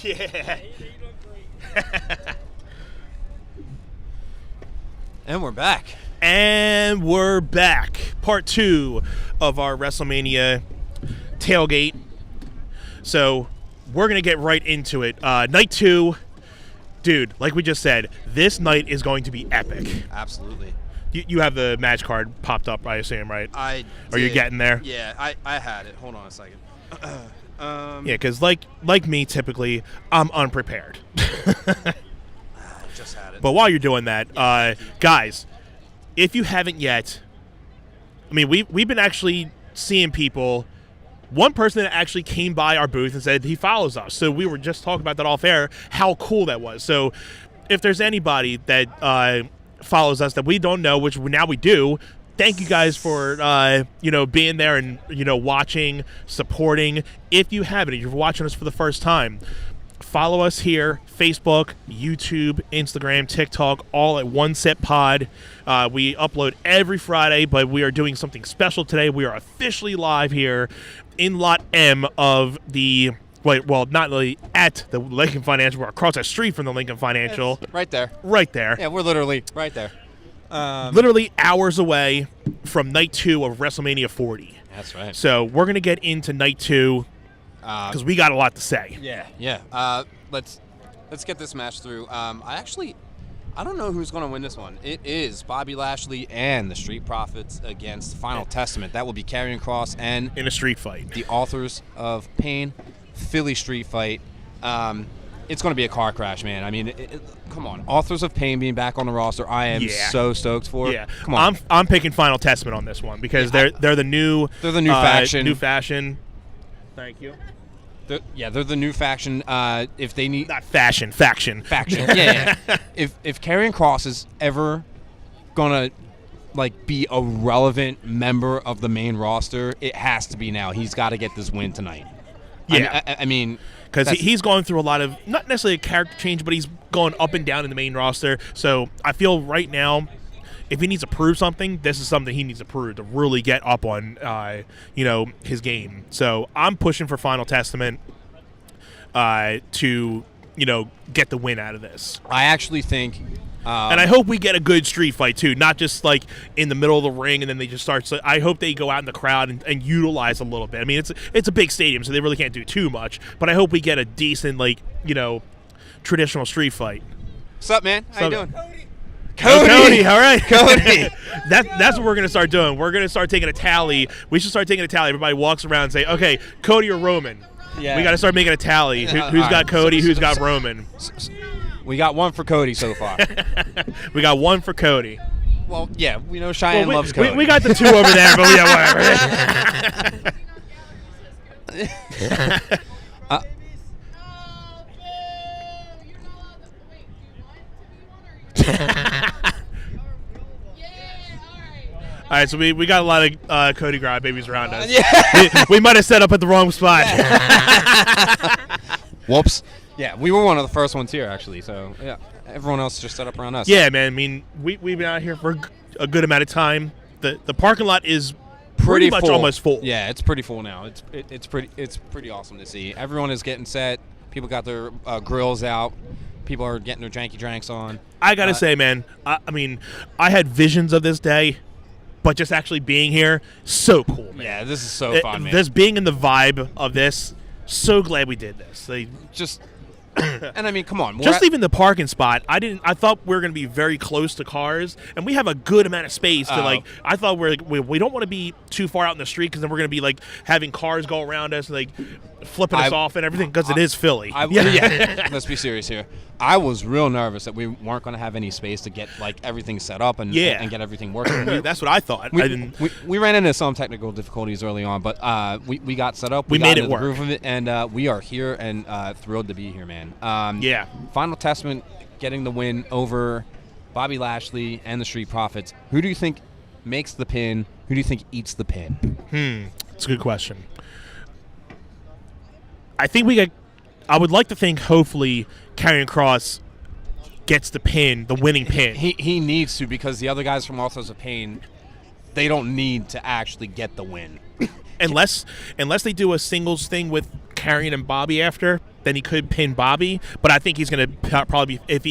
Yeah. And we're back. And we're back. Part 2 of our WrestleMania tailgate. So we're going to get right into it. Night 2. Dude, like we just said, this night is going to be epic. Absolutely. You have the match card popped up, I assume, right? I Are you getting there? Yeah, I had it. Hold on a second. Yeah, because like me, typically, I'm unprepared. Just had it. But while you're doing that, guys, if you haven't yet, I mean, we've been actually seeing people. One person that actually came by our booth and said he follows us. So we were just talking about that off air, how cool that was. So if there's anybody that follows us that we don't know, which now we do, thank you guys for being there and watching, supporting. If you haven't, if you're watching us for the first time, follow us here: Facebook, YouTube, Instagram, TikTok, all at One Set Pod. We upload every Friday, but we are doing something special today. We are officially live here in Lot M of the not really at the Lincoln Financial. We're across the street from the Lincoln Financial. It's right there. Right there. Yeah, we're literally right there. Literally hours away from night 2 of WrestleMania 40. That's right. So we're going to get into night 2 because we got a lot to say. Yeah. Let's get this match through. I don't know who's going to win this one. It is Bobby Lashley and the Street Profits against Final Testament. That will be Karrion Kross and in a street fight. The Authors of Pain, Philly street fight. It's going to be a car crash, man. I mean, come on. Authors of Pain being back on the roster, I am so stoked for. Yeah, come on. I'm picking Final Testament on this one because they're the new faction. New fashion. Thank you. They're the new faction. If they need not faction. Yeah. If Karrion Kross is ever gonna be a relevant member of the main roster, it has to be now. He's got to get this win tonight. Yeah, I mean, because he's going through a lot of not necessarily a character change, but he's going up and down in the main roster. So I feel right now, if he needs to prove something, this is something he needs to prove to really get up on, his game. So I'm pushing for Final Testament to, get the win out of this. I actually think, and I hope we get a good street fight too, not just in the middle of the ring and then they just start. So I hope they go out in the crowd and utilize a little bit. I mean, it's a big stadium, so they really can't do too much. But I hope we get a decent, traditional street fight. What's up, man? How you doing? Cody, all right. Cody. That's what we're going to start doing. We're going to start taking a tally. We should start taking a tally. Everybody walks around and say, okay, Cody or Roman. Yeah. We got to start making a tally. Who's got Cody? Who's got Roman? We got one for Cody so far. We got one for Cody. Well, yeah, we know Cheyenne loves Cody. We got the 2 over there, but yeah, whatever. All right, so we got a lot of Cody Grod babies around us. Yeah. we might have set up at the wrong spot. Whoops. Yeah, we were one of the first ones here, actually. So, yeah, everyone else just set up around us. Yeah, man. I mean, we've been out here for a good amount of time. The parking lot is pretty much full. almost full. Yeah, it's pretty full now. It's pretty awesome to see. Everyone is getting set. People got their grills out. People are getting their janky drinks on. I gotta say, man. I mean, I had visions of this day, but just actually being here, so cool, man. Yeah, this is so fun, man. This being in the vibe of this, so glad we did this. And I mean, come on. Just even the parking spot, I thought we were going to be very close to cars, and we have a good amount of space to I thought we don't want to be too far out in the street because then we're going to be having cars go around us and flipping us off and everything because it is Philly. Yeah. Let's be serious here. I was real nervous that we weren't going to have any space to get everything set up and get everything working. That's what I thought. We ran into some technical difficulties early on, but we got set up. We made it work. The groove of it, and we are here and thrilled to be here, man. Final Testament getting the win over Bobby Lashley and the Street Profits. Who do you think makes the pin? Who do you think eats the pin? It's a good question. I would like to think hopefully Karrion Kross gets the pin, the winning pin. He needs to, because the other guys from Authors of Pain, they don't need to actually get the win. unless they do a singles thing with Karrion and Bobby after. then he could pin Bobby. But I think he's going to probably be, if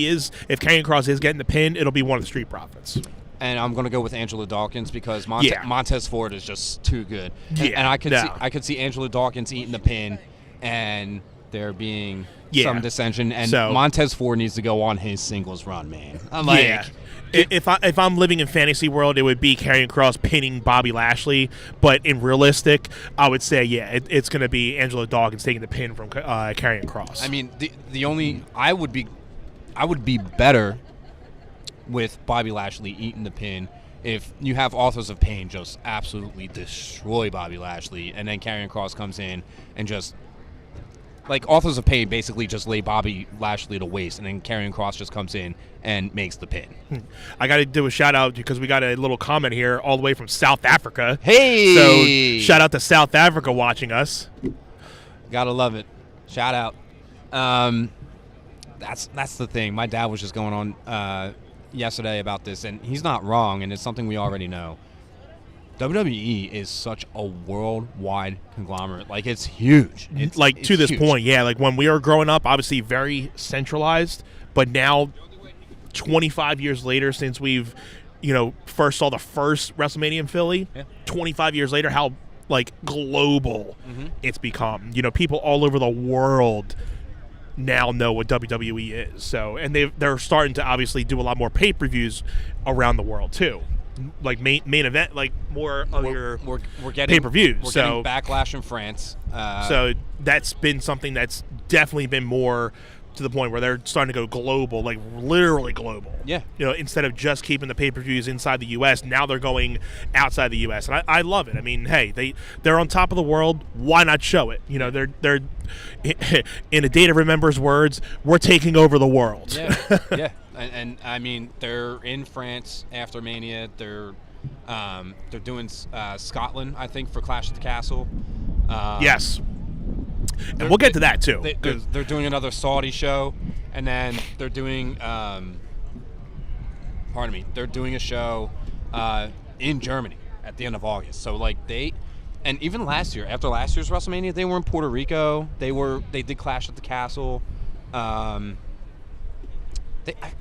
Karrion Kross is getting the pin, it'll be one of the Street Profits. And I'm going to go with Angelo Dawkins because Montez Ford is just too good. And I could see Angelo Dawkins eating the pin and there being some dissension. And Montez Ford needs to go on his singles run, man. I'm like, if I'm living in fantasy world, it would be Karrion Kross pinning Bobby Lashley. But in realistic, I would say, it's going to be Angelo Dawkins taking the pin from Karrion Kross. I mean, I would be better with Bobby Lashley eating the pin if you have Authors of Pain just absolutely destroy Bobby Lashley, and then Karrion Kross comes in and just like Authors of Pain basically just lay Bobby Lashley to waste, and then Karrion Kross just comes in and makes the pin. I got to do a shout out because we got a little comment here all the way from South Africa. Hey! So shout out to South Africa watching us. Gotta love it. Shout out. That's the thing. My dad was just going on yesterday about this, and he's not wrong, and it's something we already know. WWE is such a worldwide conglomerate. Like, it's huge. It's to this huge. point, like when we were growing up, obviously very centralized, but now 25 years later since we've, first saw the first WrestleMania in Philly, 25 years later, how, global it's become. People all over the world now know what WWE is. So, and they're starting to obviously do a lot more pay-per-views around the world too, like main event, like more of your pay-per-views. We're getting Backlash in France. So that's been something that's definitely been more to the point where they're starting to go global, like literally global. Yeah. Instead of just keeping the pay-per-views inside the U.S., now they're going outside the U.S. And I love it. I mean, hey, they're on top of the world. Why not show it? They're in a day to remember's words, we're taking over the world. Yeah. And I mean, they're in France after Mania. They're doing Scotland, I think, for Clash at the Castle. Yes. And we'll get to that too. They're doing another Saudi show, and then they're doing they're doing a show in Germany at the end of August. So and even last year, after last year's WrestleMania, they were in Puerto Rico. They did Clash at the Castle. I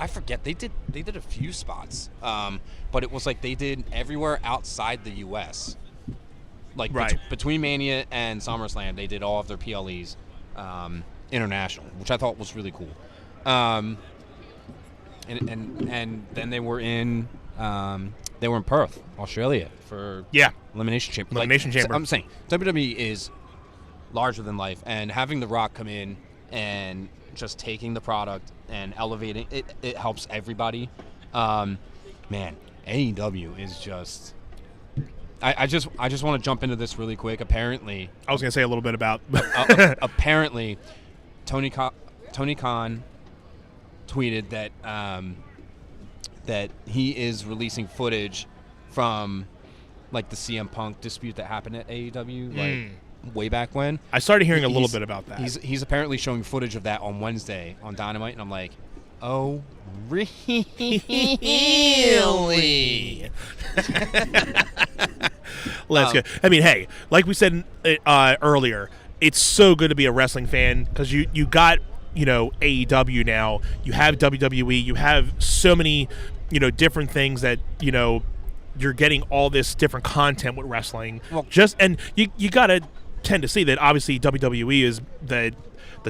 forget, they did a few spots, but it was like they did everywhere outside the U.S. Between Mania and SummerSlam, they did all of their PLEs international, which I thought was really cool. And then they were in Perth, Australia for Elimination Chamber. Chamber. I'm saying WWE is larger than life, and having The Rock come in and just taking the product and elevating it, it helps everybody. Man, AEW is just. I just want to jump into this really quick. Apparently, I was going to say a little bit about. Apparently, Tony Khan tweeted that that he is releasing footage from the CM Punk dispute that happened at AEW way back when. I started hearing a little bit about that. He's apparently showing footage of that on Wednesday on Dynamite, and I'm like, oh, really? Let's go. I mean, hey, like we said earlier, it's so good to be a wrestling fan because you got AEW now, you have WWE, you have so many different things that you're getting all this different content with wrestling. Well, and you gotta tend to see that obviously WWE is the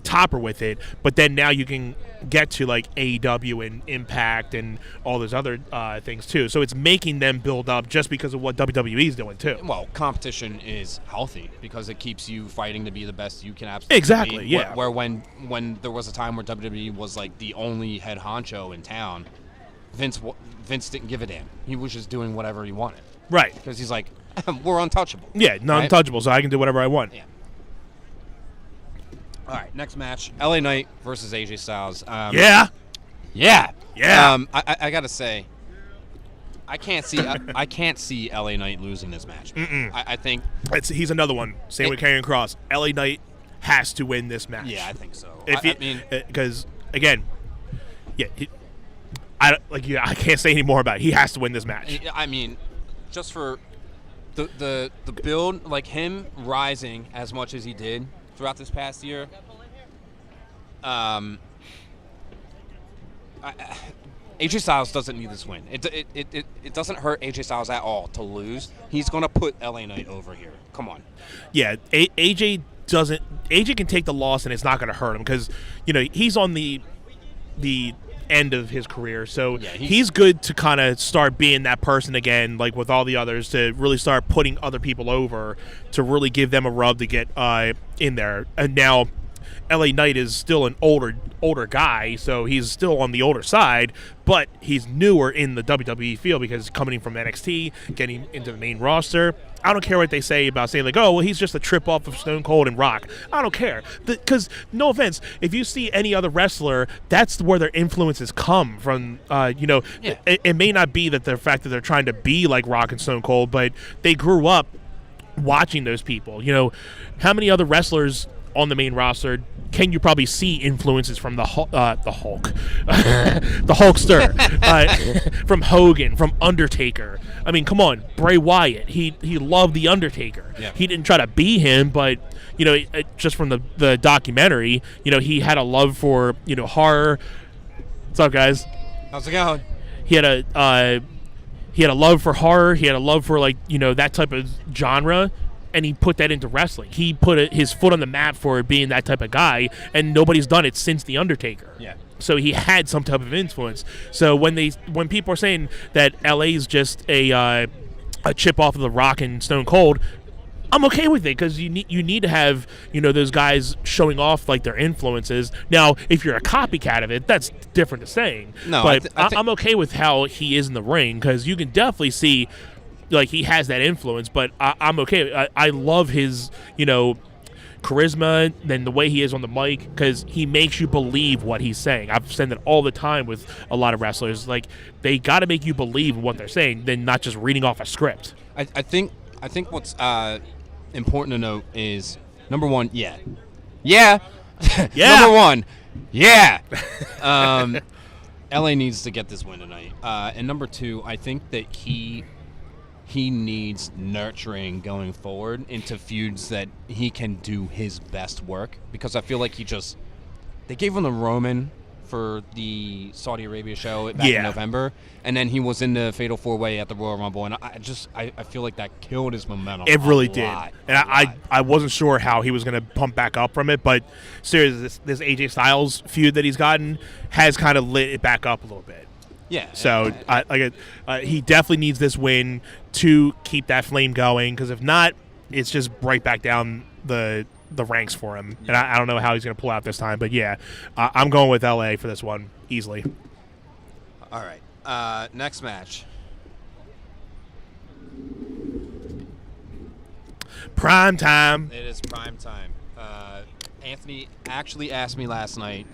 topper with it, but then now you can get to AEW and Impact and all those other things too. So it's making them build up just because of what WWE is doing too. Well, competition is healthy because it keeps you fighting to be the best you can absolutely exactly be. Yeah. Where when there was a time where WWE was the only head honcho in town, Vince didn't give a damn. He was just doing whatever he wanted. Right. Because he's like, we're untouchable. Yeah, untouchable, so I can do whatever I want. Yeah. All right, next match: LA Knight versus AJ Styles. Yeah. I gotta say, I can't see LA Knight losing this match. I think he's another one. Same with Karrion Kross. LA Knight has to win this match. Yeah, I think so. Because again, I can't say any more about it. He has to win this match. I mean, just for the build, him rising as much as he did throughout this past year, AJ Styles doesn't need this win. It doesn't hurt AJ Styles at all to lose. He's going to put LA Knight over here. Come on. Yeah, AJ doesn't. AJ can take the loss and it's not going to hurt him because he's on the end of his career, so he's good to kind of start being that person again, like with all the others, to really start putting other people over, to really give them a rub to get in there. And now LA Knight is still an older guy, so he's still on the older side, but he's newer in the WWE field because coming from NXT, getting into the main roster. I don't care what they say about saying like, oh, well, he's just a trip off of Stone Cold and Rock. I don't care, because no offense, if you see any other wrestler, that's where their influences come from. It may not be that the fact that they're trying to be like Rock and Stone Cold, but they grew up watching those people. How many other wrestlers on the main roster can you probably see influences from the Hulk, the Hulkster, from Hogan, from Undertaker? I mean, come on, Bray Wyatt. He loved the Undertaker. Yeah. He didn't try to be him, but just from the documentary, he had a love for horror. What's up, guys? How's it going? He had a love for horror. He had a love for that type of genre. And he put that into wrestling. He put his foot on the map for being that type of guy, and nobody's done it since The Undertaker. Yeah. So he had some type of influence. So when people are saying that LA is just a chip off of the Rock and Stone Cold, I'm okay with it because you need to have those guys showing off like their influences. Now, if you're a copycat of it, that's different to saying. No, but I'm okay with how he is in the ring because you can definitely see. Like, he has that influence, but I'm okay. I love his, charisma and the way he is on the mic because he makes you believe what he's saying. I've said that all the time with a lot of wrestlers. Like, they got to make you believe what they're saying, then not just reading off a script. I think what's important to note is, number one, yeah. Number one, yeah. LA needs to get this win tonight. And number two, I think that he needs nurturing going forward into feuds that he can do his best work, because I feel like they gave him the Roman for the Saudi Arabia show back in November, and then he was in the Fatal 4-Way at the Royal Rumble, and I feel like that killed his momentum. It really did. And I wasn't sure how he was going to pump back up from it, but seriously, this AJ Styles feud that he's gotten has kind of lit it back up a little bit. Yeah. So he definitely needs this win to keep that flame going, because if not, it's just right back down the ranks for him. And I don't know how he's going to pull out this time, but I'm going with LA for this one easily. All right. Next match. Prime time. It is prime time. Anthony actually asked me last night,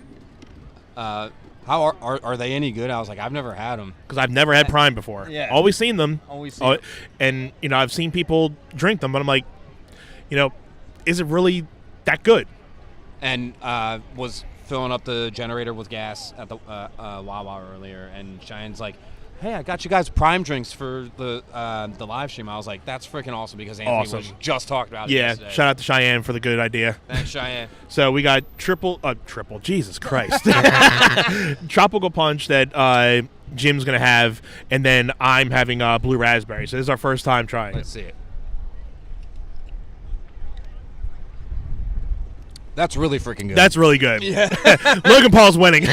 how are they any good? I was like, I've never had them. Because I've never had Prime before. Yeah. Always seen them. them. And, I've seen people drink them, but I'm like, is it really that good? And was filling up the generator with gas at the Wawa earlier, and Cheyenne's like, hey, I got you guys Prime drinks for the live stream. I was like, that's freaking awesome, because Anthony was just talking about it yesterday. Shout out to Cheyenne for the good idea. Thanks, Cheyenne. So we got triple, Jesus Christ. Tropical Punch that Jim's going to have, and then I'm having Blue Raspberry. So this is our first time trying Let's see it. That's really freaking good. That's really good. Yeah. Logan Paul's winning.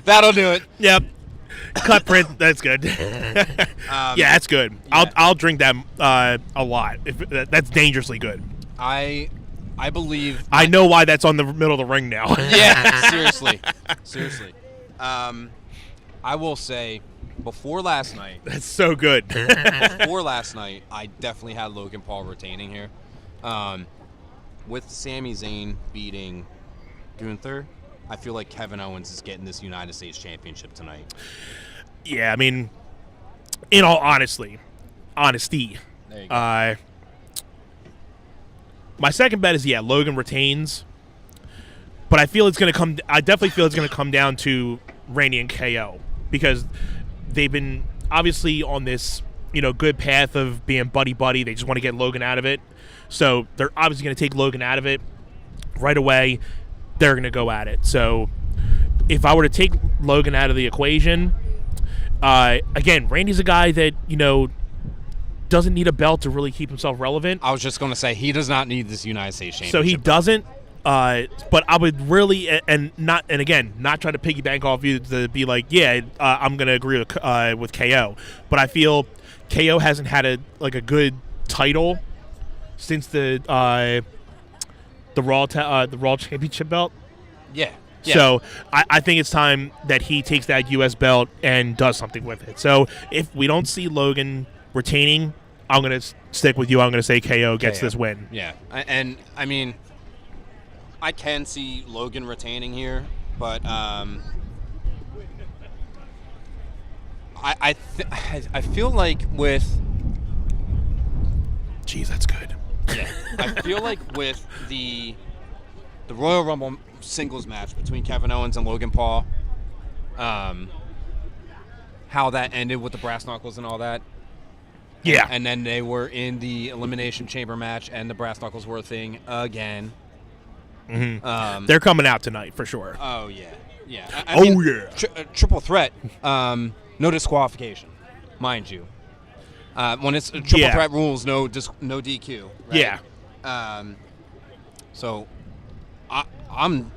That'll do it. Yep. Cut print. That's good. That's good. Yeah. I'll drink that a lot. That's dangerously good. I believe. I know why that's on the middle of the ring now. Yeah. Seriously. I will say, before last night. That's so good. Before last night, I definitely had Logan Paul retaining here. With Sami Zayn beating Gunther, I feel like Kevin Owens is getting this United States Championship tonight. Yeah, I mean, in all honesty, there you go. My second bet is Logan retains, but I definitely feel it's going to come down to Randy and KO, because they've been obviously on this good path of being buddy. They just want to get Logan out of it. So they're obviously going to take Logan out of it right away. they're going to go at it. So if I were to take Logan out of the equation, again, Randy's a guy that, doesn't need a belt to really keep himself relevant. I was just going to say, he does not need this United States Championship. So he doesn't. But I would really, and again, not trying to piggyback off you to be like, I'm going to agree with KO. But I feel KO hasn't had a good title since the Raw Championship belt. Yeah. So I think it's time that he takes that U.S. belt and does something with it. So if we don't see Logan retaining, I'm going to stick with you. I'm going to say KO gets this win. Yeah. And, I mean, I can see Logan retaining here, but I feel like with... Jeez, that's good. Yeah. I feel like with the Royal Rumble singles match between Kevin Owens and Logan Paul, how that ended with the brass knuckles and all that. Yeah. And then they were in the Elimination Chamber match, and the brass knuckles were a thing again. Mm-hmm. They're coming out tonight for sure. Oh, yeah. Yeah. I mean, triple threat, no disqualification, mind you. When it's triple threat rules, no DQ. Right? Yeah. So I'm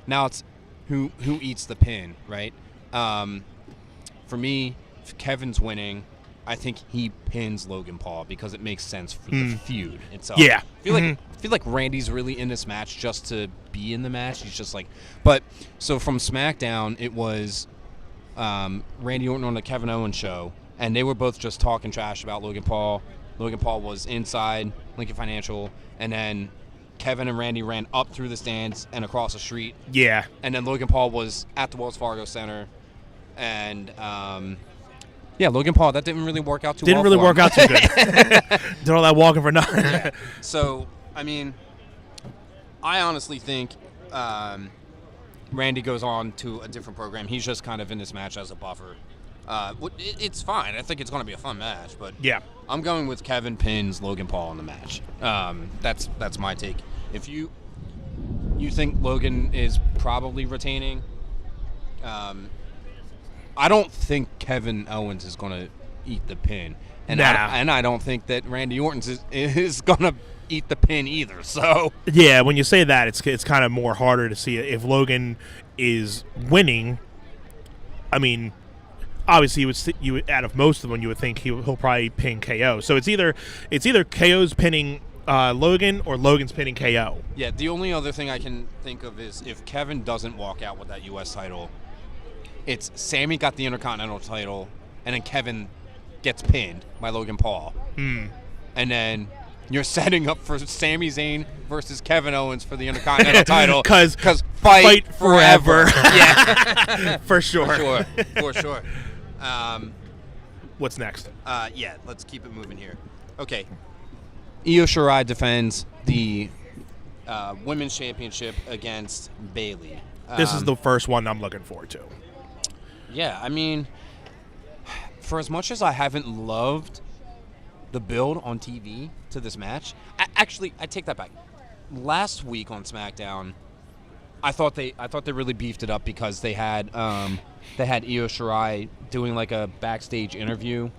now it's who eats the pin, right? For me, if Kevin's winning, I think he pins Logan Paul because it makes sense for the feud itself. Yeah. I feel like Randy's really in this match just to be in the match. He's just like, but so from SmackDown, it was Randy Orton on the Kevin Owens show, and they were both just talking trash about Logan Paul. Logan Paul was inside Lincoln Financial, and then Kevin and Randy ran up through the stands and across the street. Yeah. And then Logan Paul was at the Wells Fargo Center, and Logan Paul, that didn't really work out too well. Didn't really work out too good. Did all that walking for nothing. Yeah. So, I mean, I honestly think Randy goes on to a different program. He's just kind of in this match as a buffer. It's fine. I think it's going to be a fun match. But yeah, I'm going with Kevin pins Logan Paul in the match. That's my take. If you think Logan is probably retaining, I don't think Kevin Owens is going to eat the pin. And I don't think that Randy Orton is going to eat the pin either. So yeah, when you say that, it's kind of more harder to see if Logan is winning. I mean, obviously, you would out of most of them, you would think he'll probably pin KO. So it's either KO's pinning Logan or Logan's pinning KO. Yeah, the only other thing I can think of is if Kevin doesn't walk out with that U.S. title, it's Sammy got the Intercontinental title, and then Kevin gets pinned by Logan Paul. And then you're setting up for Sami Zayn versus Kevin Owens for the Intercontinental title. Because fight forever. Yeah. For sure. For sure. What's next? Let's keep it moving here. Okay. Io Shirai defends the Women's Championship against Bayley. This is the first one I'm looking forward to. Yeah, I mean, for as much as I haven't loved the build on TV to this match, I take that back. Last week on SmackDown, I thought they really beefed it up because they had Io Shirai doing like a backstage interview,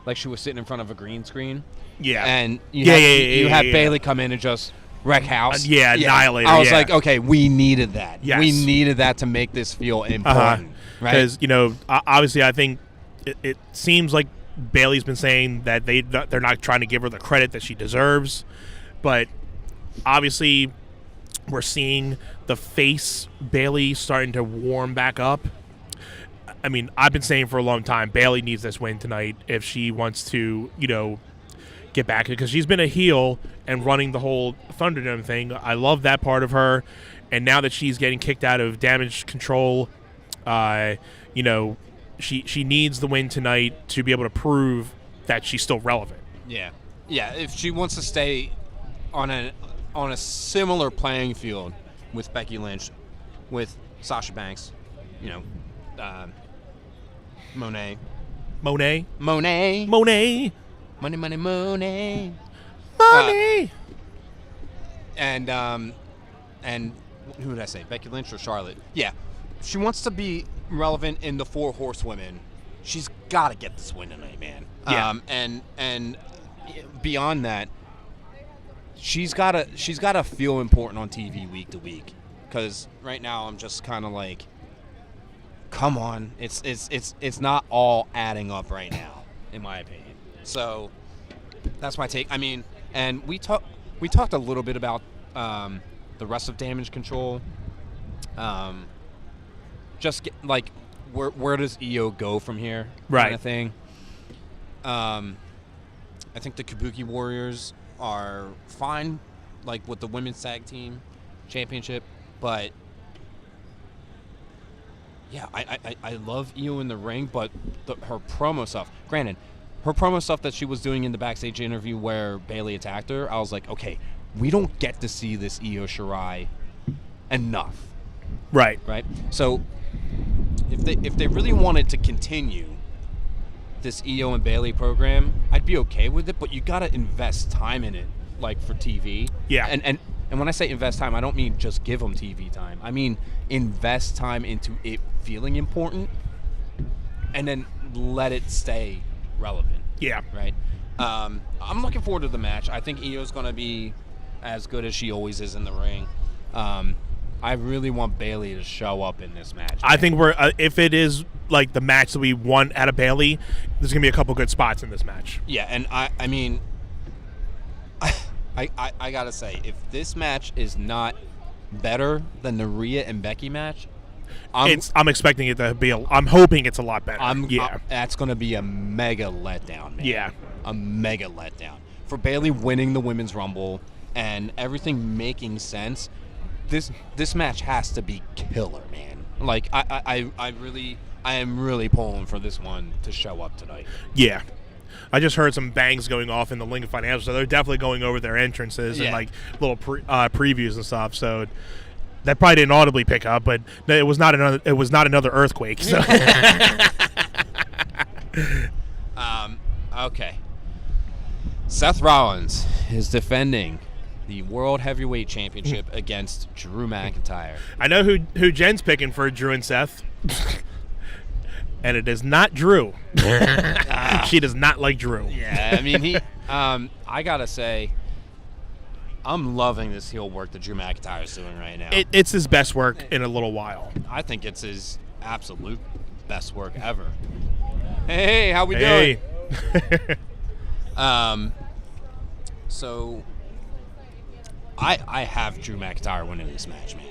like she was sitting in front of a green screen. Yeah, and you had Bayley come in and just wreck house. Annihilate her. I was like, okay, we needed that. Yes. We needed that to make this feel important, right? Because obviously, I think it seems like Bayley's been saying that they're not trying to give her the credit that she deserves, but obviously, we're seeing the face Bayley starting to warm back up. I mean, I've been saying for a long time, Bayley needs this win tonight if she wants to, get back, because she's been a heel and running the whole Thunderdome thing. I love that part of her, and now that she's getting kicked out of Damage Control, she needs the win tonight to be able to prove that she's still relevant. Yeah. If she wants to stay on a similar playing field with Becky Lynch, with Sasha Banks, Monet. Money. And who did I say? Becky Lynch or Charlotte? Yeah. She wants to be relevant in the 4 Horsewomen. She's got to get this win tonight, man. Yeah. And beyond that, she's got to feel important on TV week to week. Because right now I'm just kind of like, come on, it's not all adding up right now, in my opinion. So that's my take. I mean, and we talked a little bit about the rest of Damage Control. Like, where does EO go from here? Right. Kind of thing. I think the Kabuki Warriors are fine, like with the women's tag team championship, but yeah, I love EO in the ring, but her promo stuff. Granted, her promo stuff that she was doing in the backstage interview where Bayley attacked her, I was like, okay, we don't get to see this Io Shirai enough. Right. Right. So if they really wanted to continue this Io and Bayley program, I'd be okay with it, but you got to invest time in it, like for TV. Yeah. And when I say invest time, I don't mean just give them TV time. I mean invest time into it feeling important, and then let it stay relevant. Yeah. Right. I'm looking forward to the match. I think Io's going to be as good as she always is in the ring. I really want Bayley to show up in this match. I think we're if it is like the match that we won out of Bayley, there's gonna be a couple good spots in this match. Yeah, and I mean, I gotta say, if this match is not better than the Rhea and Becky match, I'm expecting it to be. I'm hoping it's a lot better. That's gonna be a mega letdown, man. Yeah, a mega letdown for Bayley winning the Women's Rumble and everything making sense. This match has to be killer, man. Like I am really pulling for this one to show up tonight. Yeah. I just heard some bangs going off in the Lincoln Financial, so they're definitely going over their entrances and like little previews and stuff. So that probably didn't audibly pick up, but it was not another earthquake. So. Okay. Seth Rollins is defending the World Heavyweight Championship against Drew McIntyre. I know who Jen's picking for Drew and Seth. And it is not Drew. She does not like Drew. Yeah, I mean, I got to say, I'm loving this heel work that Drew McIntyre is doing right now. It's his best work in a little while. I think it's his absolute best work ever. Hey, how we doing? So I have Drew McIntyre winning this match, man.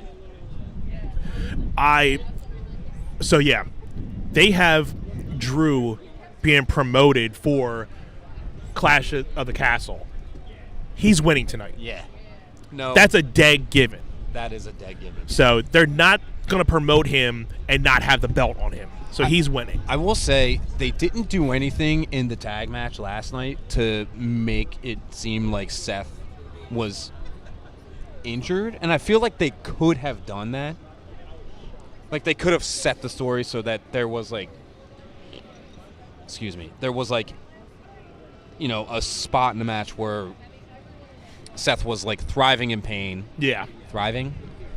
They have Drew being promoted for Clash of the Castle. He's winning tonight. Yeah. No. That's a dead given. That is a dead given. So they're not going to promote him and not have the belt on him. So he's winning. I will say they didn't do anything in the tag match last night to make it seem like Seth was injured, and I feel like they could have done that. Like they could have set the story so that there was like, a spot in the match where Seth was like thriving in pain. Yeah. Thriving?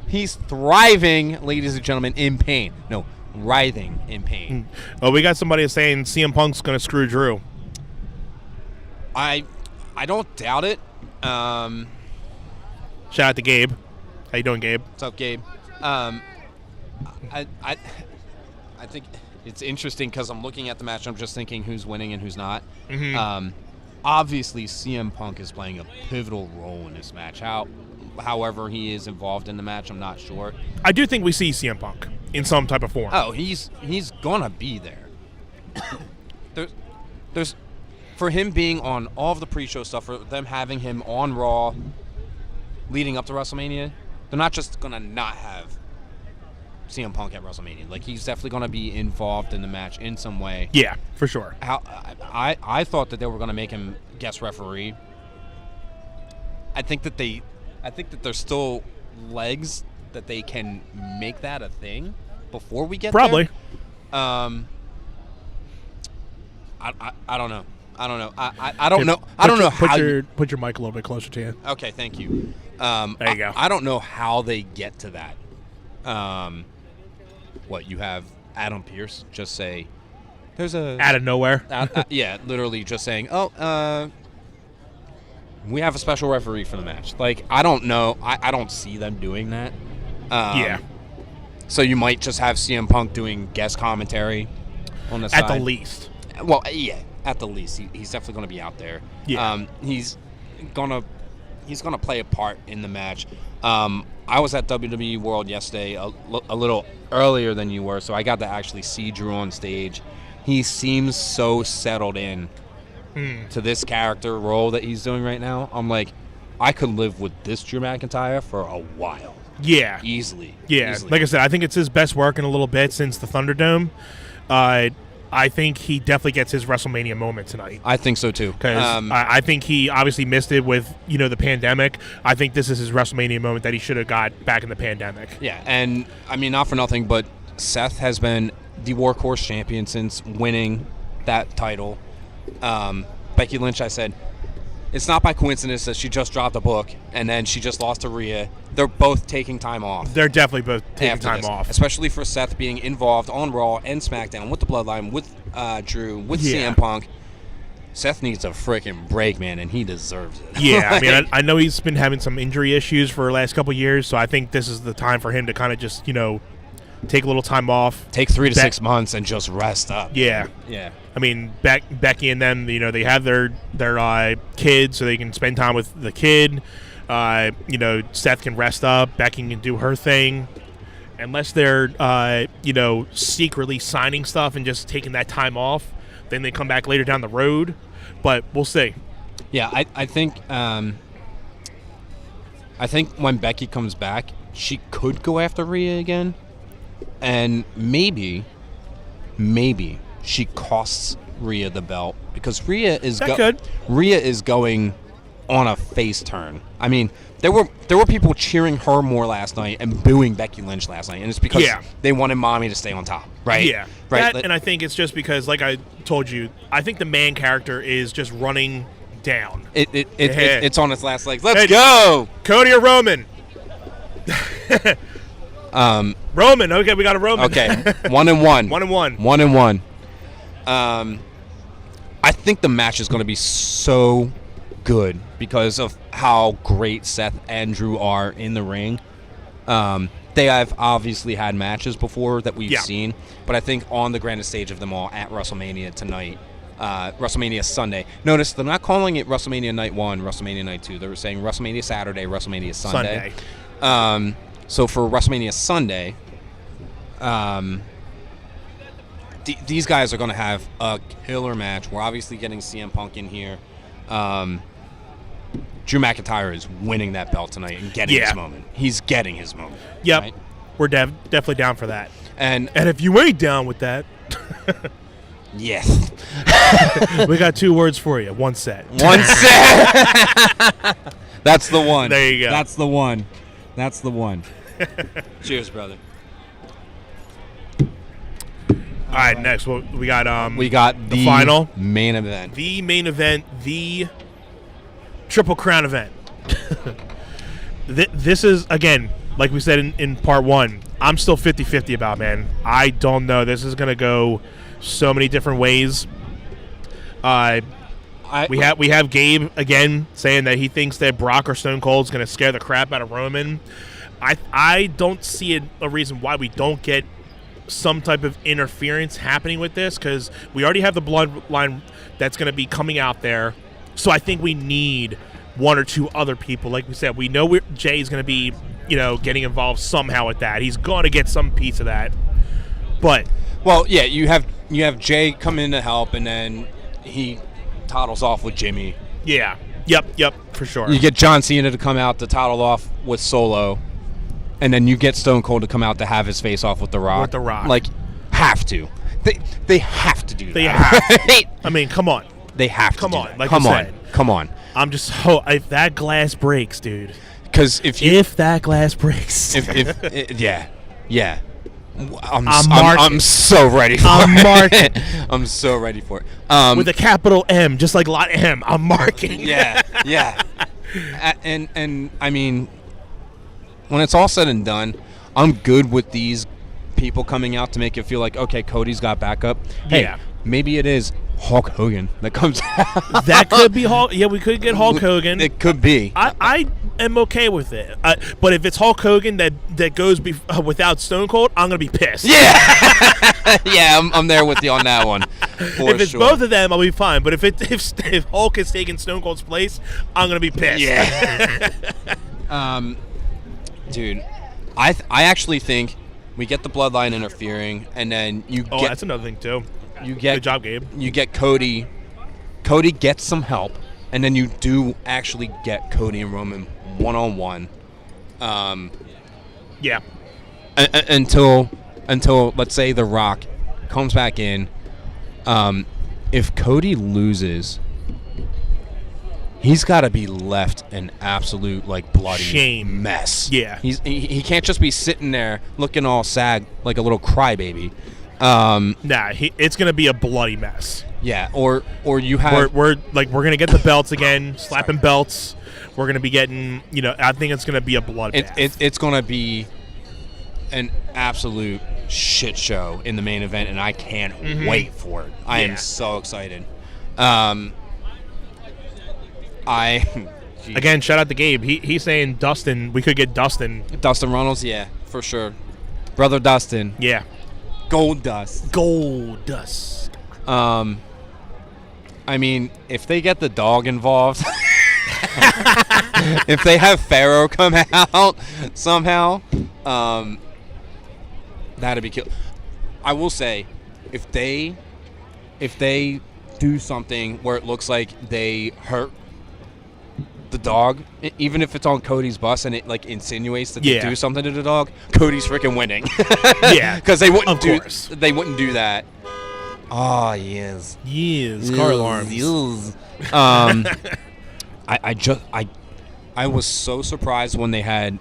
He's thriving, ladies and gentlemen, in pain. No, writhing in pain. Oh, we got somebody saying CM Punk's going to screw Drew. I don't doubt it. Shout out to Gabe. How you doing, Gabe? What's up, Gabe? I think it's interesting because I'm looking at the match. I'm just thinking who's winning and who's not. Mm-hmm. Obviously, CM Punk is playing a pivotal role in this match. However he is involved in the match, I'm not sure. I do think we see CM Punk in some type of form. Oh, he's gonna be there. There's for him being on all of the pre-show stuff, for them having him on Raw leading up to WrestleMania, they're not just gonna not have CM Punk at WrestleMania. Like, he's definitely going to be involved in the match in some way. Yeah, for sure. I thought that they were going to make him guest referee. I think that there's still legs that they can make that a thing before we get Probably. there. I don't know. I don't know. I don't know. I don't know how. Put your mic a little bit closer to you. Okay, thank you. There you go. I don't know how they get to that. What you have Adam Pearce just say? There's a out of nowhere. Yeah, literally just saying, we have a special referee for the match. Like, I don't know. I don't see them doing that. Yeah. So you might just have CM Punk doing guest commentary on the side. At the least. Well, yeah, at the least. He's definitely going to be out there. Yeah. He's gonna play a part in the match. I was at WWE World yesterday a little earlier than you were, so I got to actually see Drew on stage. He seems so settled in to this character role that he's doing right now. I'm like, I could live with this Drew McIntyre for a while. Yeah. Easily. Yeah. Easily. Like I said, I think it's his best work in a little bit since the Thunderdome. I think he definitely gets his WrestleMania moment tonight. I think so too. Because I think he obviously missed it with the pandemic. I think this is his WrestleMania moment that he should have got back in the pandemic. Yeah, and I mean, not for nothing, but Seth has been the workhorse champion since winning that title. Becky Lynch, I said, it's not by coincidence that she just dropped a book and then she just lost to Rhea. They're both taking time off. They're definitely both taking time off. Especially for Seth being involved on Raw and SmackDown with the Bloodline, with Drew, with CM Punk. Seth needs a freaking break, man, and he deserves it. Yeah, I mean, I know he's been having some injury issues for the last couple of years, so I think this is the time for him to kind of just, take a little time off. Take 3 to 6 months and just rest up. Yeah. Yeah. I mean, Becky and them, they have their kids, so they can spend time with the kid. Seth can rest up. Becky can do her thing. Unless they're, secretly signing stuff and just taking that time off, then they come back later down the road. But we'll see. Yeah, I think when Becky comes back, she could go after Rhea again. And maybe she costs Rhea the belt because Rhea is going on a face turn. I mean, there were people cheering her more last night and booing Becky Lynch last night, and it's because they wanted Mommy to stay on top, right? Yeah, right. And I think it's just because, like I told you, I think the man character is just running down. It's on its last legs. Let's go, Cody or Roman. Roman. Okay, we got a Roman. Okay, 1-1. 1-1. 1-1. I think the match is going to be so good because of how great Seth and Drew are in the ring. They have obviously had matches before that we've seen, but I think on the grandest stage of them all at WrestleMania tonight, WrestleMania Sunday. Notice they're not calling it WrestleMania Night 1, WrestleMania Night 2. They're saying WrestleMania Saturday, WrestleMania Sunday. So for WrestleMania Sunday, these guys are going to have a killer match. We're obviously getting CM Punk in here. Drew McIntyre is winning that belt tonight and getting his moment. He's getting his moment. Yep. Right? We're definitely down for that. And if you ain't down with that... Yes. We got 2 words for you. One set. One set. That's the one. There you go. That's the one. That's the one. Cheers, brother. All right, next we got the final main event. The main event, the Triple Crown event. This is, again, like we said in part 1, I'm still 50-50 about, man. I don't know. This is going to go so many different ways. We have Gabe again saying that he thinks that Brock or Stone Cold is going to scare the crap out of Roman. I don't see a reason why we don't get some type of interference happening with this, because we already have the bloodline that's going to be coming out there. So I think we need 1 or 2 other people. Like we said, we know Jay's going to be, getting involved somehow with that. He's going to get some piece of that. But you have Jay come in to help, and then he toddles off with Jimmy. Yeah. Yep, for sure. You get John Cena to come out to toddle off with Solo, and then you get Stone Cold to come out to have his face off with The Rock. With The Rock. Like, have to. They have to do that. They have to. I mean, come on. They have to come do on. that. Like come I on. said. Come on. I'm just if that glass breaks, dude. Because if that glass breaks. Yeah. I'm so ready for it. I'm so ready for it. With a capital M, just like Lot M, I'm marking. Yeah. And I mean, when it's all said and done, I'm good with these people coming out to make it feel like, okay, Cody's got backup. Hey, yeah. Maybe it is Hulk Hogan that comes out. That could be Hulk. Yeah, we could get Hulk Hogan. It could be. I am okay with it. But if it's Hulk Hogan that goes without Stone Cold, I'm going to be pissed. Yeah. Yeah, I'm there with you on that one. If it's both of them, I'll be fine. But if Hulk is taking Stone Cold's place, I'm going to be pissed. Yeah. Dude, I actually think we get the bloodline interfering, and then that's another thing, too. Good job, Gabe. You get Cody. Cody gets some help, and then you do actually get Cody and Roman one-on-one. Yeah. Until let's say The Rock comes back in. If Cody loses, he's got to be left an absolute bloody mess. Yeah. He can't just be sitting there looking all sad like a little crybaby. It's gonna be a bloody mess. Yeah, or you have we're gonna get the belts again, slapping belts. We're gonna be getting, I think it's gonna be a bloodbath. It's gonna be an absolute shit show in the main event, and I can't wait for it. I am so excited. Again, shout out to Gabe. He's saying Dustin. We could get Dustin. Dustin Runnels, yeah, for sure. Brother Dustin. Yeah. Gold Dust. I mean, if they get the dog involved, if they have Pharaoh come out somehow, that'd be killed. I will say, if they do something where it looks like they hurt the dog, even if it's on Cody's bus and it insinuates that they do something to the dog, Cody's freaking winning. Yeah, because they wouldn't do that. Oh yes, car alarms. Yes. I was so surprised when they had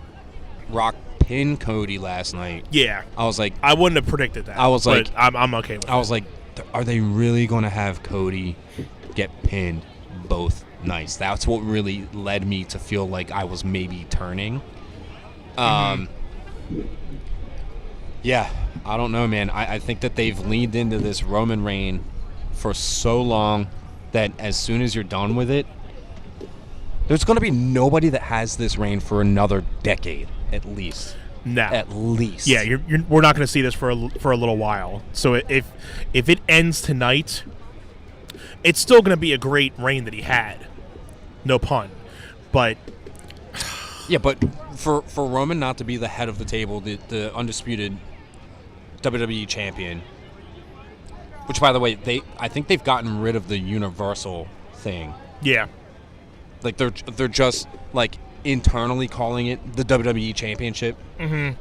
Rock pin Cody last night. Yeah, I was like, I wouldn't have predicted that. I was like, I'm okay with it. I was like, are they really going to have Cody get pinned both nights? That's what really led me to feel like I was maybe turning. Yeah, I don't know, man. I think that they've leaned into this Roman reign for so long that as soon as you're done with it, there's going to be nobody that has this reign for another decade, at least. No. At least. Yeah, we're not going to see this for a little while. So if it ends tonight, it's still going to be a great reign that he had. No pun. But yeah, but for Roman not to be the head of the table, the undisputed WWE champion, which, by the way, I think they've gotten rid of the Universal thing. Yeah. They're just internally calling it the WWE Championship. Mm-hmm.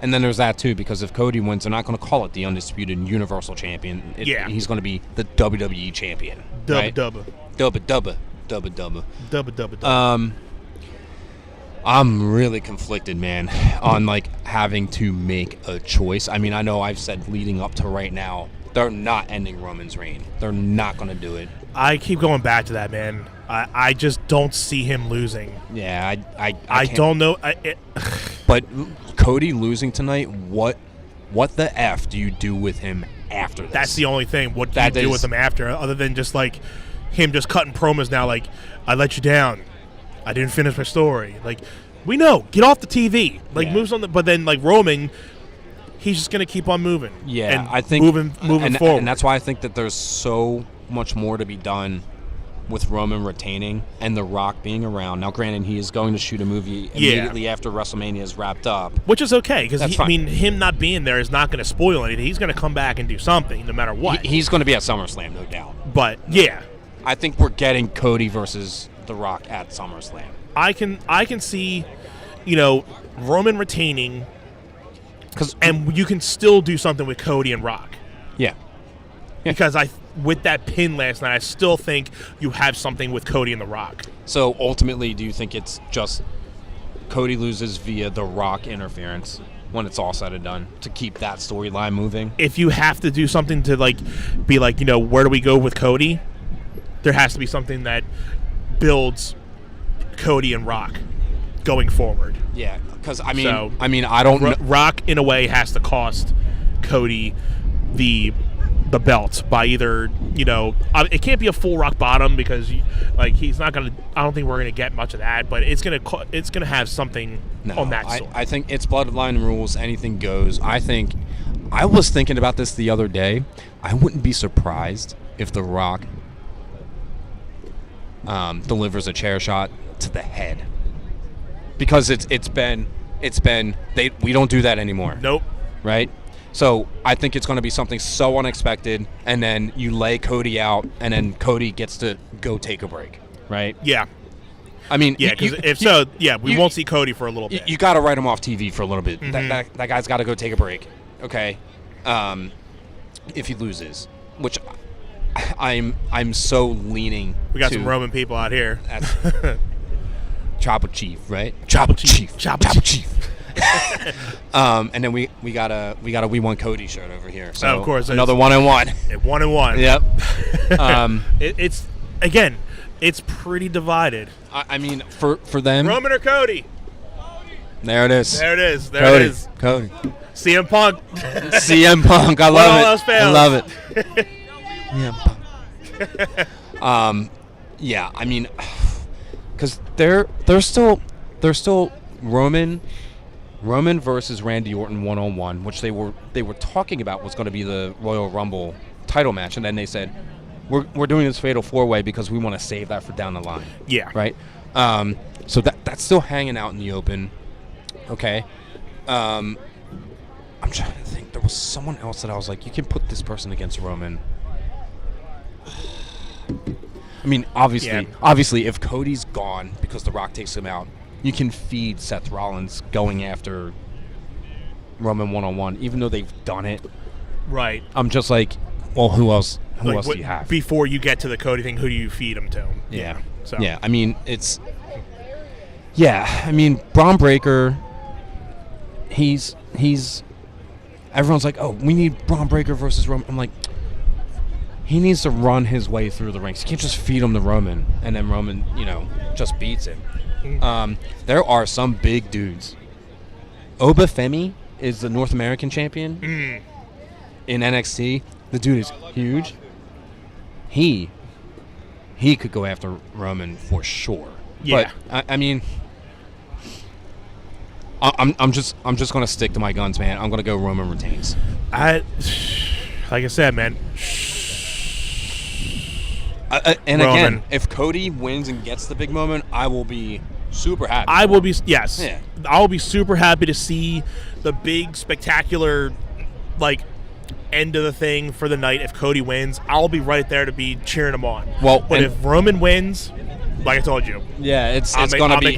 And then there's that too, because if Cody wins, they're not going to call it the undisputed Universal Champion. He's going to be the WWE Champion. Dubba. I'm really conflicted, man, on having to make a choice. I mean, I know I've said leading up to right now, they're not ending Roman's reign. They're not going to do it. I keep going back to that, man. I just don't see him losing. Yeah, I don't know. But Cody losing tonight, what the F do you do with him after this? That's the only thing. What do you do with him after, other than just him just cutting promos now, I let you down. I didn't finish my story. We know. Get off the TV. Moves on but then Roman, he's just gonna keep on moving. Yeah, and I think moving forward. And that's why I think that there's so much more to be done with Roman retaining and The Rock being around. Now, granted, he is going to shoot a movie immediately after WrestleMania is wrapped up. Which is okay, because, him not being there is not going to spoil anything. He's going to come back and do something, no matter what. He's going to be at SummerSlam, no doubt. But, yeah. I think we're getting Cody versus The Rock at SummerSlam. I can see, Roman retaining, and you can still do something with Cody and Rock. Yeah. Because with that pin last night, I still think you have something with Cody and The Rock. So ultimately, do you think it's just Cody loses via The Rock interference when it's all said and done to keep that storyline moving. If you have to do something to be where do we go with Cody? There has to be something that builds Cody and Rock going forward. Yeah, because I don't know. Rock in a way has to cost Cody the belt by either it can't be a full rock bottom because he's not gonna. I don't think we're gonna get much of that, but it's gonna have something on that sort. I think it's bloodline rules. Anything goes. I was thinking about this the other day. I wouldn't be surprised if The Rock delivers a chair shot to the head because we don't do that anymore. Nope. Right. So I think it's going to be something so unexpected, and then you lay Cody out, and then Cody gets to go take a break, right? Yeah. I mean, yeah, because we won't see Cody for a little bit. You got to write him off TV for a little bit. Mm-hmm. That guy's got to go take a break, okay? If he loses, which I'm so leaning. We got some Roman people out here. That's Tribal Chief, right? Tribal Chief. And then we got a We Want Cody shirt over here. So of course, another 1-on-1. 1-on-1. Yep. It's pretty divided. I mean, for them, Roman or Cody. There it is. There it is. Cody. CM Punk. CM Punk. I love it. I love it. CM Punk. Yeah. I mean, because they're still Roman versus Randy Orton 1-on-1, which they were talking about was going to be the Royal Rumble title match, and then they said we're doing this fatal 4-way because we want to save that for down the line. Yeah. Right. So that's still hanging out in the open. Okay. I'm trying to think. There was someone else that I was like, you can put this person against Roman. I mean, obviously, if Cody's gone because The Rock takes him out, you can feed Seth Rollins going after Roman 1-on-1, even though they've done it. Right. I'm just like, well, who else do you have? Before you get to the Cody thing, who do you feed him to? Yeah. So. Yeah, I mean, Braun Breaker, he's everyone's like, oh, we need Braun Breaker versus Roman. I'm like, he needs to run his way through the ranks. You can't just feed him to Roman, and then Roman, just beats him. There are some big dudes. Obafemi is the North American champion in NXT. The dude is huge. He could go after Roman for sure. Yeah. But I mean, I'm just gonna stick to my guns, man. I'm gonna go Roman retains. Like I said, man. And Roman. Again, if Cody wins and gets the big moment, I will be super happy. I will be, yes. Yeah. I will be super happy to see the big, spectacular, end of the thing for the night. If Cody wins, I'll be right there to be cheering him on. But if Roman wins, like I told you, yeah, it's gonna be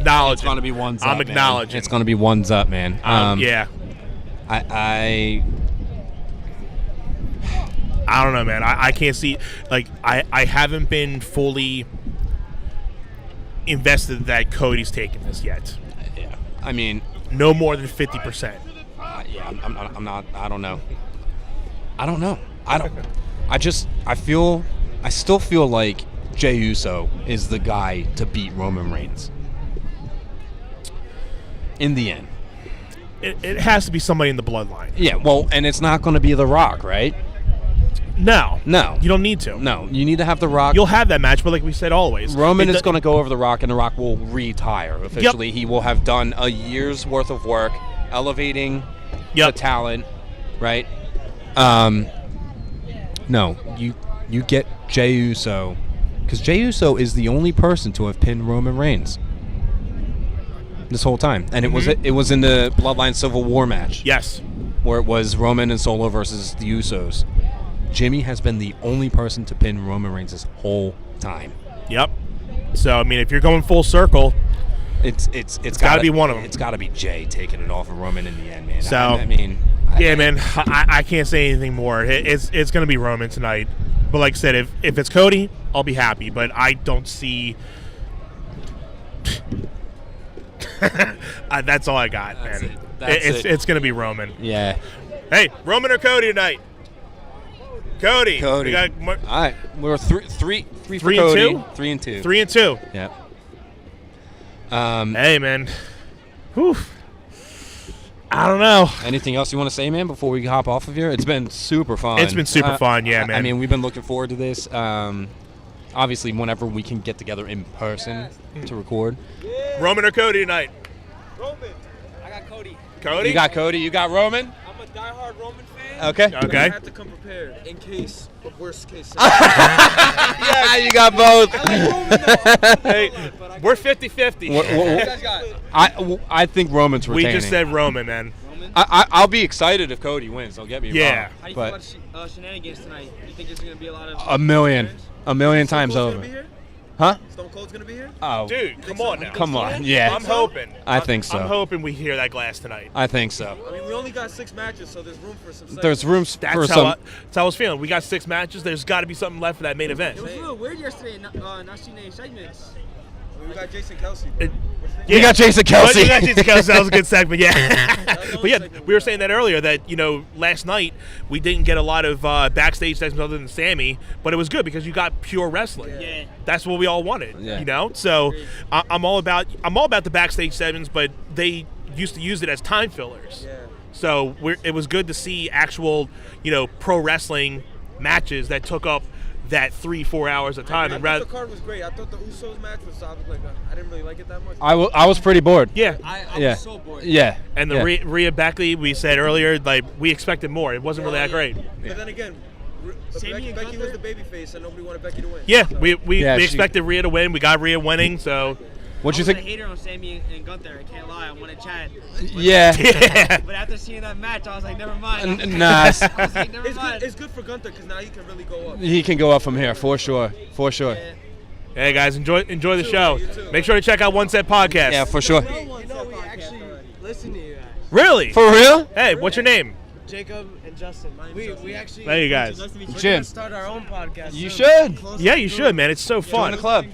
ones up. I'm acknowledging. It's gonna be ones up, man. Yeah. I don't know, man. I can't see. I haven't been fully invested that Cody's taking this yet. Yeah. I mean, no more than 50%. Yeah, I'm not. I don't know. I still feel like Jey Uso is the guy to beat Roman Reigns. In the end. It has to be somebody in the bloodline. Yeah, well, and it's not going to be The Rock, right? No. You don't need to. No, you need to have The Rock. You'll have that match, but like we said always, Roman is going to go over The Rock, and The Rock will retire officially. Yep. He will have done a year's worth of work elevating the talent, right? No, you get Jey Uso, because Jey Uso is the only person to have pinned Roman Reigns this whole time, and it was in the Bloodline Civil War match. Yes, where it was Roman and Solo versus the Usos. Jimmy has been the only person to pin Roman Reigns this whole time. Yep. So I mean, if you're going full circle, it's got to be one of them. It's got to be Jey taking it off of Roman in the end, man. So I mean, man, I can't say anything more. It's going to be Roman tonight. But like I said, if it's Cody, I'll be happy. But I don't see. That's all I got, man. It's going to be Roman. Yeah. Hey, Roman or Cody tonight? Cody. Cody. We got all right. We're three for and Cody. 2? 3 and 2. 3 and 2. Yeah. Hey, man. Whew. I don't know. Anything else you want to say, man, before we hop off of here? It's been super fun. It's been super fun, yeah, man. I mean, we've been looking forward to this. Obviously, whenever we can get together in person to record. Roman or Cody tonight? Roman. I got Cody. Cody? You got Cody. You got Roman? I'm a diehard Roman fan. Okay. Okay. I have to come prepared in case of worst case Yeah, you got both. Hey, we're 50-50. I think Roman's retaining. We just said Roman, man. I'll be excited if Cody wins. Don't get me wrong. How do you feel about shenanigans tonight? Do you think there's going to be a lot of... A million times over. Huh? Stone Cold's going to be here? Oh. Dude, come on now. Come on. Yeah. I'm hoping. I think so. I'm hoping we hear that glass tonight. I think so. I mean, we only got 6 matches, so there's room for some segments. There's room for some. That's how I was feeling. We got 6 matches. There's got to be something left for that main event. It was a little weird yesterday not seeing any segments. We got Jason Kelsey. We got Jason Kelsey. We got Jason Kelsey. That was a good segment, yeah. But yeah, we were saying that earlier that, last night we didn't get a lot of backstage segments other than Sammy, but it was good because you got pure wrestling. Yeah. That's what we all wanted, So I'm all about the backstage segments, but they used to use it as time fillers. Yeah. So it was good to see actual, pro wrestling matches that took up that 3-4 hours of time. I thought the card was great. I thought the Usos match was I didn't really like it that much. I was pretty bored. Yeah. I was so bored. Yeah. And the Rhea Beckley, we said earlier, we expected more. It wasn't really that great. But then again, Becky was the babyface, and nobody wanted Becky to win. Yeah, so. we expected Rhea to win. We got Rhea winning, so... What'd you think? I was a hater on Sammy and Gunther. I can't lie. I wanted Chad. Yeah. But after seeing that match, I was like, never mind. Nah. I was like, never mind. It's good for Gunther because now he can really go up. He can go up from here, for sure. Yeah. Hey, guys, enjoy the show. Make sure to check out One Set Podcast. Yeah, for sure. We actually listen to you guys. Really? For real? Hey, what's your name? Jacob and Justin. We actually... There you guys. We're going Jim. to start our own podcast. You should. Yeah, you should, man. It's so fun. Join the club.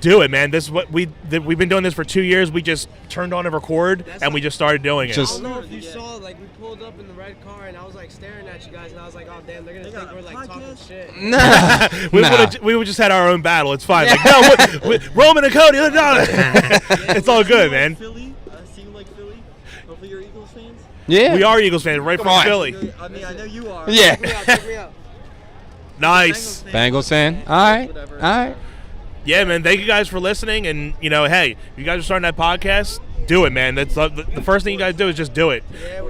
Do it, man. This is what we've been doing this for 2 years. We just turned on a record and we just started doing it. I don't know if you saw, we pulled up in the red car and I was staring at you guys and I was like, oh damn, they're gonna think we're talking shit. Nah. We would just had our own battle. It's fine. Roman and Cody. It's all good, man. Philly, seem like Philly. Hopefully you're Eagles fans. Yeah. We are Eagles fans, right from Philly. I mean, I know you are. Yeah. Check me out. Nice. Bengals fan. All right. Yeah, man. Thank you guys for listening. And, hey, you guys are starting that podcast, do it, man. That's the first thing you guys do is just do it. Yeah,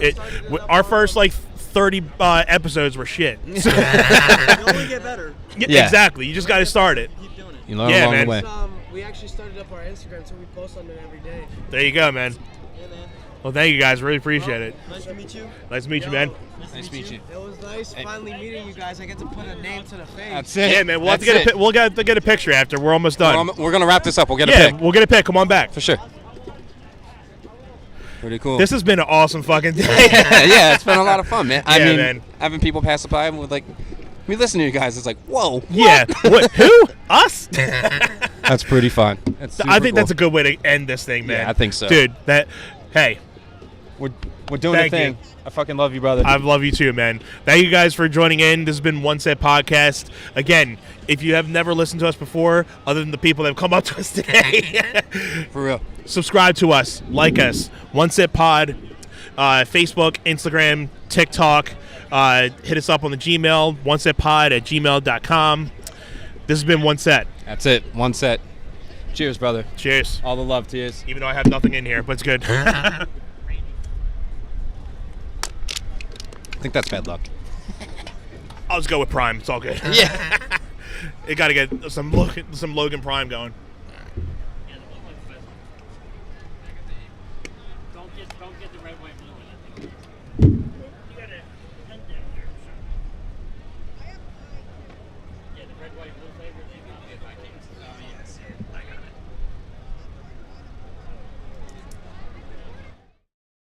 our first, 30 episodes were shit. You only get better. Yeah, exactly. You just got to start it. Keep doing it. You learn along the way. We actually started up our Instagram, so we post on it every day. There you go, man. Yeah, man. Well, thank you guys. Really appreciate it. Nice to meet you. Nice to meet you, man. Nice to meet you. It was nice finally meeting you guys. I get to put a name to the face. That's it. Yeah, man. We'll have to get a picture after. We're almost done. We're gonna wrap this up. We'll get a pic. We'll get a pic. Come on back. For sure. Pretty cool. This has been an awesome fucking day. Yeah, it's been a lot of fun, man. I mean, man. Having people pass by and we listen to you guys. It's like, whoa. Yeah. What? Who? Us? That's pretty fun. I think that's a good way to end this thing, man. Yeah, I think so. Dude, hey. We're doing the thing. I fucking love you, brother. I love you too, man. Thank you guys for joining in. This has been One Set Podcast. Again, if you have never listened to us before, other than the people that have come up to us today, for real, subscribe to us, like us, One Set Pod, Facebook, Instagram, TikTok. Hit us up on the Gmail, onesetpod@gmail.com. This has been One Set. That's it. One Set. Cheers, brother. Cheers. All the love to you. Even though I have nothing in here, but it's good. I think that's bad luck. I'll just go with Prime. It's all good. Yeah. It got to get some Logan Prime going. Don't get the red, white, blue in it. You got a pen down there or something. Yeah, the red, white, blue.